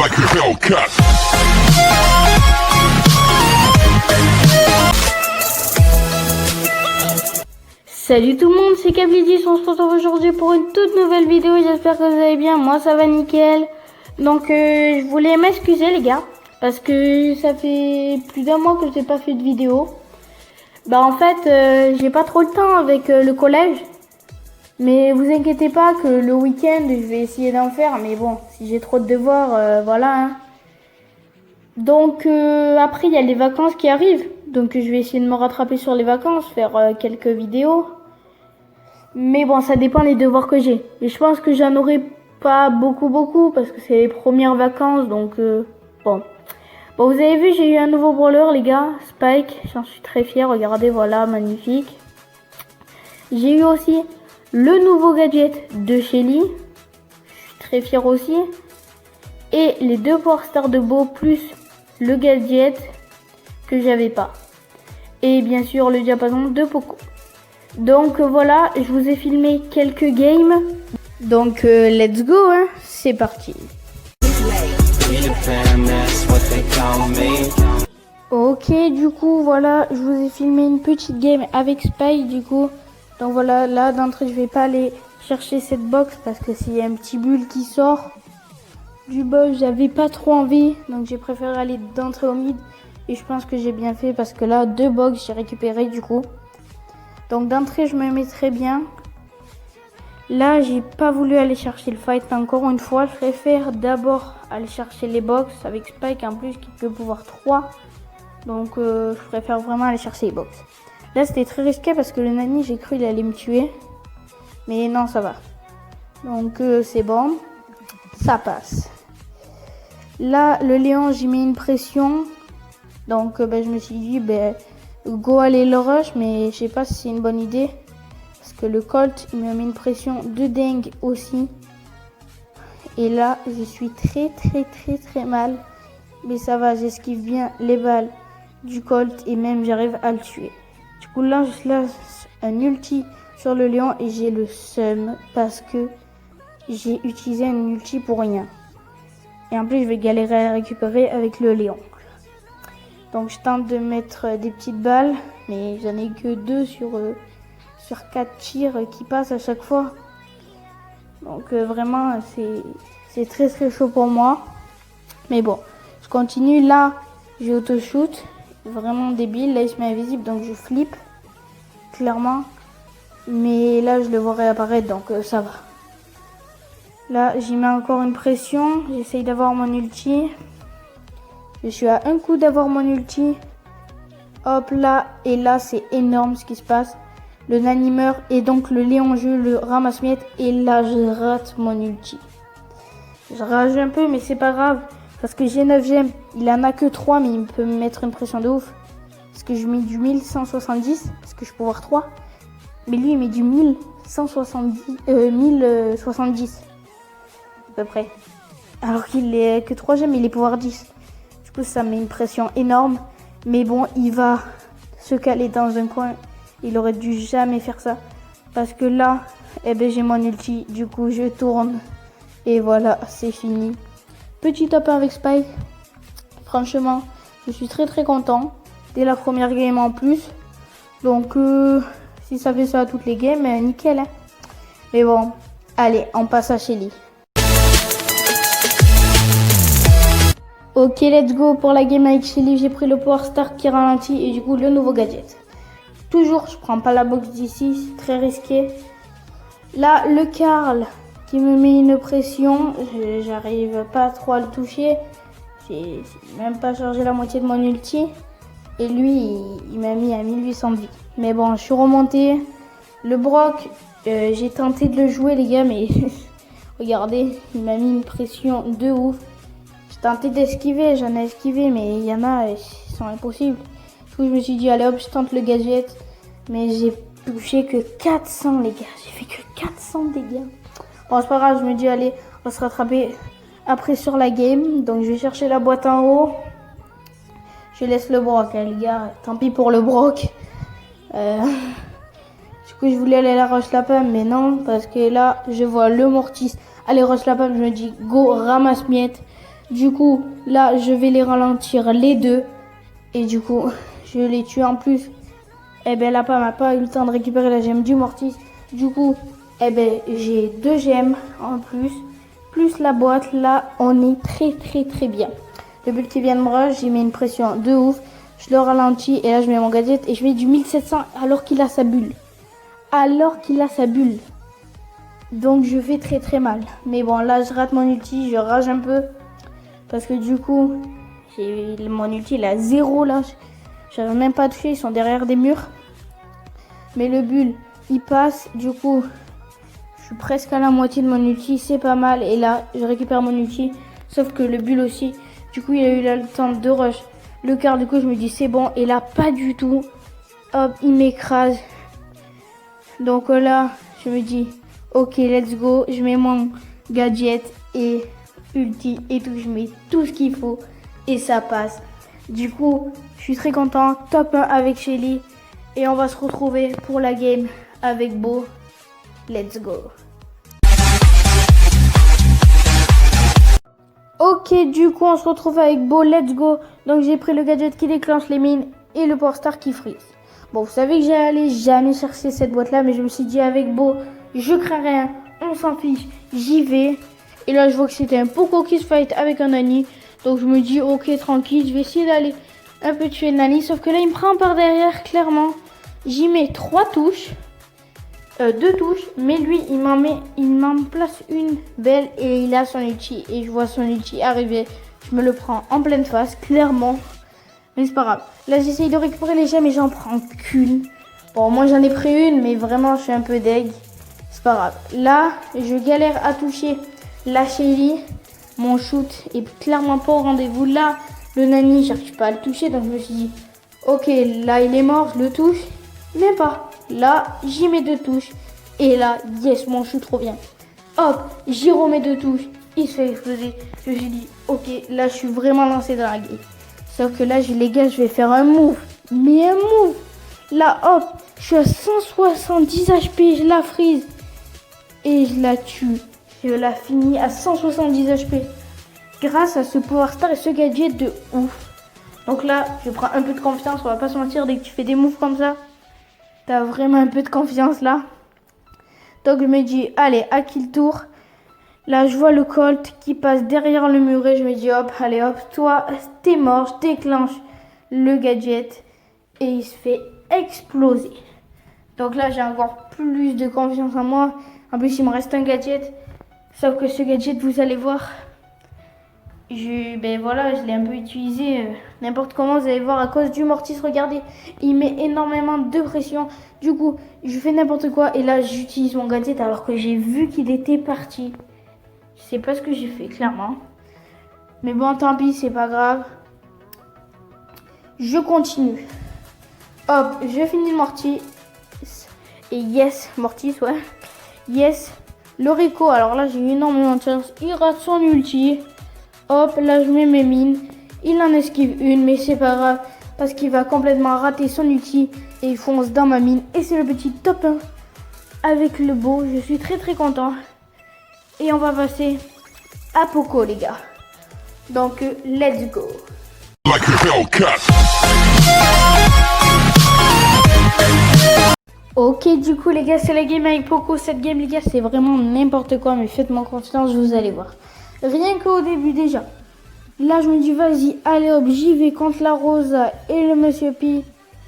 like a Hellcat. Salut tout le monde, c'est Kablidis, on se retrouve aujourd'hui pour une toute nouvelle vidéo, j'espère que vous allez bien, moi ça va nickel. Donc je voulais m'excuser les gars, parce que ça fait plus d'un mois que je n'ai pas fait de vidéo. Bah en fait, j'ai pas trop le temps avec le collège. Mais vous inquiétez pas que le week-end, je vais essayer d'en faire. Mais bon, si j'ai trop de devoirs, voilà. Hein. Donc après, il y a les vacances qui arrivent. Donc je vais essayer de me rattraper sur les vacances, faire quelques vidéos. Mais bon, ça dépend des devoirs que j'ai. Et je pense que j'en aurai pas beaucoup parce que c'est les premières vacances. Donc bon. Bon, vous avez vu, j'ai eu un nouveau brawler, les gars. Spike, j'en suis très fière. Regardez, voilà, magnifique. J'ai eu aussi le nouveau gadget de Shelly. Je suis très fière aussi. Et les deux Power Stars de Beau plus le gadget que j'avais pas. Et bien sûr le diapason de Poco. Donc voilà, je vous ai filmé quelques games. Donc let's go, hein. C'est parti. Ok, du coup voilà, je vous ai filmé une petite game avec Spike du coup. Donc voilà, là d'entrée je vais pas aller chercher cette box parce que s'il y a un petit bulle qui sort du boss, j'avais pas trop envie. Donc j'ai préféré aller d'entrée au mid. Et je pense que j'ai bien fait parce que là, deux box j'ai récupéré du coup. Donc d'entrée je me mets très bien. Là j'ai pas voulu aller chercher le fight encore une fois. Je préfère d'abord aller chercher les box avec Spike en plus qui peut pouvoir 3. Donc je préfère vraiment aller chercher les box. Là c'était très risqué parce que le Nani j'ai cru il allait me tuer. Mais non ça va. Donc c'est bon. Ça passe. Là le Léon j'y mets une pression. Donc je me suis dit go aller le rush. Mais je sais pas si c'est une bonne idée. Parce que le Colt il me met une pression de dingue aussi. Et là je suis très mal. Mais ça va, j'esquive bien les balles du Colt. Et même j'arrive à le tuer. Du coup là je lance un ulti sur le Léon. Et j'ai le seum parce que j'ai utilisé un ulti pour rien. Et en plus je vais galérer à récupérer avec le Léon. Donc je tente de mettre des petites balles. Mais j'en ai que 2 sur 4 tirs qui passent à chaque fois. Donc vraiment c'est très chaud pour moi. Mais bon, je continue. Là j'ai auto-shoot. Vraiment débile. Là il se met invisible donc je flippe. Clairement. Mais là je le vois réapparaître donc ça va. Là j'y mets encore une pression. J'essaye d'avoir mon ulti. Je suis à un coup d'avoir mon ulti. Hop là. Et là c'est énorme ce qui se passe. Le Nani meurt et donc le Léon je le ramasse-miettes. Et là je rate mon ulti. Je rage un peu mais c'est pas grave. Parce que j'ai 9 gemmes. Il en a que 3 mais il peut me mettre une pression de ouf. Parce que je mets du 1170. Parce que je peux avoir 3. Mais lui il met du 1070 à peu près. Alors qu'il est que 3 gemmes, il est pouvoir 10. Du coup ça met une pression énorme. Mais bon il va se caler dans un coin. Il aurait dû jamais faire ça. Parce que là j'ai mon ulti. Du coup je tourne. Et voilà c'est fini. Petit top 1 avec Spike. Franchement je suis très content. Dès la première game en plus. Donc si ça fait ça à toutes les games, nickel. Hein. Mais bon, allez, on passe à Shelly. Ok, let's go pour la game avec Shelly. J'ai pris le Power Star qui ralentit et du coup le nouveau gadget. Toujours, je prends pas la box d'ici, c'est très risqué. Là, le Carl qui me met une pression. J'arrive pas trop à le toucher. J'ai même pas chargé la moitié de mon ulti. Et lui, il m'a mis à 1800 de vie. Mais bon, je suis remontée. Le Brock, j'ai tenté de le jouer, les gars, mais regardez, il m'a mis une pression de ouf. J'ai tenté d'esquiver, j'en ai esquivé, mais il y en a, ils sont impossibles. Du coup, je me suis dit, allez hop, je tente le gadget. Mais j'ai touché que 400, les gars. J'ai fait que 400 dégâts. Bon, c'est pas grave, je me dis, allez, on va se rattraper après sur la game. Donc, je vais chercher la boîte en haut. Je laisse le Brock, hein, les gars. Tant pis pour le Brock. Du coup, je voulais aller à la Roche Lapin, mais non. Parce que là, je vois le Mortis aller Roche Lapin. Je me dis, go, ramasse-miettes. Du coup, là, je vais les ralentir les deux. Et du coup, je les tue en plus. Eh ben, la pomme n'a pas eu le temps de récupérer la gemme du Mortis. Du coup, eh ben, j'ai 2 gemmes en plus. Plus la boîte, là, on est très bien. Le but qui vient de me rush, j'ai mis une pression de ouf. Je le ralentis et là, je mets mon gadget et je mets du 1700 alors qu'il a sa bulle. Donc, je fais très mal. Mais bon, là, je rate mon ulti, je rage un peu. Parce que du coup, mon ulti, il est à 0 là. J'arrive même pas à toucher, ils sont derrière des murs. Mais le bull, il passe. Du coup, je suis presque à la moitié de mon ulti. C'est pas mal. Et là, je récupère mon ulti. Sauf que le bull aussi. Du coup, il a eu le temps de rush le quart. Du coup, je me dis c'est bon. Et là, pas du tout. Hop, il m'écrase. Donc là, je me dis ok, let's go. Je mets mon gadget et ulti et tout. Je mets tout ce qu'il faut. Et ça passe. Du coup, je suis très content. Top 1 avec Shelly. Et on va se retrouver pour la game avec Beau. Let's go. Ok, du coup, on se retrouve avec Beau. Let's go. Donc, j'ai pris le gadget qui déclenche les mines et le Power Star qui freeze. Bon, vous savez que j'allais jamais chercher cette boîte-là, mais je me suis dit avec Beau, je crains rien. On s'en fiche. J'y vais. Et là, je vois que c'était un Poco qui se fight avec un Nani. Donc, je me dis, ok, tranquille, je vais essayer d'aller un peu tuer le Nani. Sauf que là, il me prend par derrière, clairement. J'y mets 3 touches. 2 touches. Mais lui, il m'en place une belle. Et il a son ulti. Et je vois son ulti arriver. Je me le prends en pleine face, clairement. Mais c'est pas grave. Là, j'essaye de récupérer les gemmes et j'en prends qu'une. Bon, moi, j'en ai pris une. Mais vraiment, je suis un peu deg. C'est pas grave. Là, je galère à toucher la Shelly. Mon shoot est clairement pas au rendez-vous. Là, le Nani, j'arrive pas à le toucher. Donc, je me suis dit, ok, là, il est mort. Je le touche. Même pas. Là, j'y mets 2 touches. Et là, yes, mon shoot revient. Hop, j'y remets 2 touches. Il se fait exploser. Je me suis dit, ok, là, je suis vraiment lancé dans la game. Sauf que là, les gars, je vais faire un move. Mais un move. Là, hop, je suis à 170 HP. Je la freeze. Et je la tue. Je la finis à 170 HP. Grâce à ce Power Star et ce gadget de ouf. Donc là, je prends un peu de confiance. On va pas se mentir, dès que tu fais des moves comme ça, t'as vraiment un peu de confiance là. Donc je me dis, allez, à qui le tour? Là, je vois le Colt qui passe derrière le muret. Je me dis, hop, allez, hop, toi, t'es mort. Je déclenche le gadget. Et il se fait exploser. Donc là, j'ai encore plus de confiance en moi. En plus, il me reste un gadget. Sauf que ce gadget, vous allez voir, ben voilà, je l'ai un peu utilisé n'importe comment. Vous allez voir à cause du Mortis, regardez, il met énormément de pression. Du coup, je fais n'importe quoi et là, j'utilise mon gadget alors que j'ai vu qu'il était parti. Je sais pas ce que j'ai fait, clairement. Mais bon, tant pis, c'est pas grave. Je continue. Hop, je finis le Mortis. Et yes, Mortis, ouais. Yes. Le Rico, alors là, j'ai eu énormément de chance. Il rate son ulti. Hop, là, je mets mes mines. Il en esquive une, mais c'est pas grave. Parce qu'il va complètement rater son ulti. Et il fonce dans ma mine. Et c'est le petit top 1 avec le Beau. Je suis très content. Et on va passer à Poco, les gars. Donc, let's go. Like a Hellcat. Ok, du coup, les gars, c'est la game avec Poco. Cette game, les gars, c'est vraiment n'importe quoi. Mais faites-moi confiance, vous allez voir. Rien qu'au début, déjà. Là, je me dis, vas-y, allez hop, j'y vais contre la Rosa et le Monsieur Pi.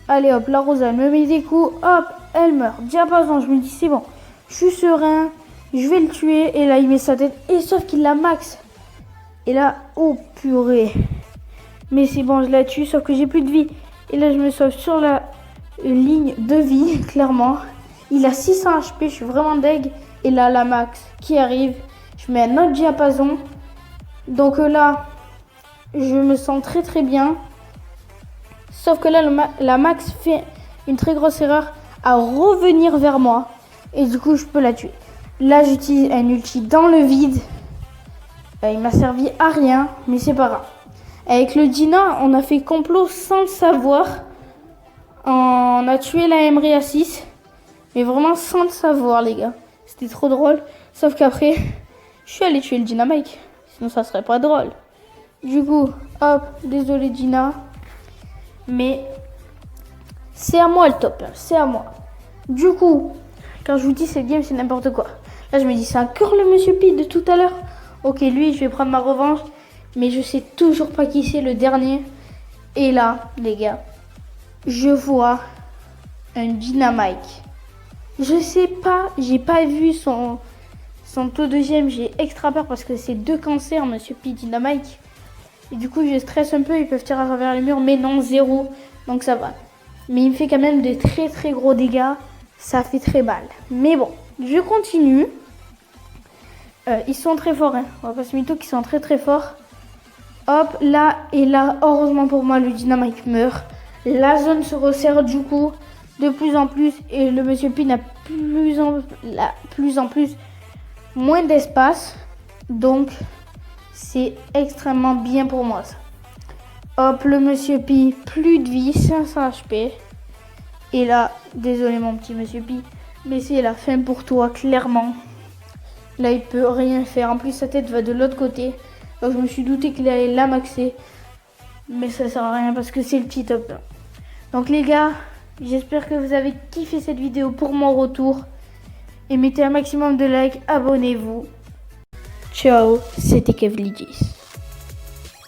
Allez hop, la Rosa, elle me met des coups. Hop, elle meurt. Diapason, je me dis, c'est bon. Je suis serein. Je vais le tuer. Et là, il met sa tête. Et sauf qu'il la max. Et là, oh purée. Mais c'est bon, je la tue. Sauf que j'ai plus de vie. Et là, je me sauve sur la ligne de vie, clairement. Il a 600 HP. Je suis vraiment deg. Et là, la max qui arrive. Je mets un autre diapason. Donc là, je me sens très bien. Sauf que là, la max fait une très grosse erreur à revenir vers moi. Et du coup, je peux la tuer. Là, j'utilise un ulti dans le vide. Il m'a servi à rien, mais c'est pas grave. Avec le Dina, on a fait complot sans le savoir. On a tué la Emery à 6. Mais vraiment sans le savoir, les gars. C'était trop drôle. Sauf qu'après, je suis allé tuer le Dynamite. Sinon, ça serait pas drôle. Du coup, hop, désolé Gina. Mais c'est à moi le top, hein, c'est à moi. Du coup, quand je vous dis cette game, c'est n'importe quoi. Là, je me dis, c'est encore le Monsieur P de tout à l'heure. Ok, lui, je vais prendre ma revanche. Mais je sais toujours pas qui c'est le dernier. Et là, les gars, je vois un Dynamite. Je sais pas, j'ai pas vu son taux de gemme. J'ai extra peur parce que c'est 2 cancers, Monsieur P, Dynamite. Et du coup, je stresse un peu. Ils peuvent tirer à travers les murs, mais non, 0. Donc ça va. Mais il me fait quand même de très très gros dégâts. Ça fait très mal. Mais bon, je continue. Ils sont très forts, hein. On va pas se mytho qu'ils sont très très forts. Hop, là et là, heureusement pour moi, le Dynamite meurt. La zone se resserre du coup de plus en plus et le Monsieur P n'a plus en plus moins d'espace. Donc, c'est extrêmement bien pour moi ça. Hop, le Monsieur P, plus de vie, 500 HP. Et là, désolé mon petit Monsieur P, mais c'est la fin pour toi, clairement. Là, il peut rien faire. En plus, sa tête va de l'autre côté. Donc, je me suis douté qu'il allait la maxer. Mais ça sert à rien parce que c'est le petit top 1. Donc, les gars, j'espère que vous avez kiffé cette vidéo pour mon retour. Et mettez un maximum de likes. Abonnez-vous. Ciao, c'était Kevly10.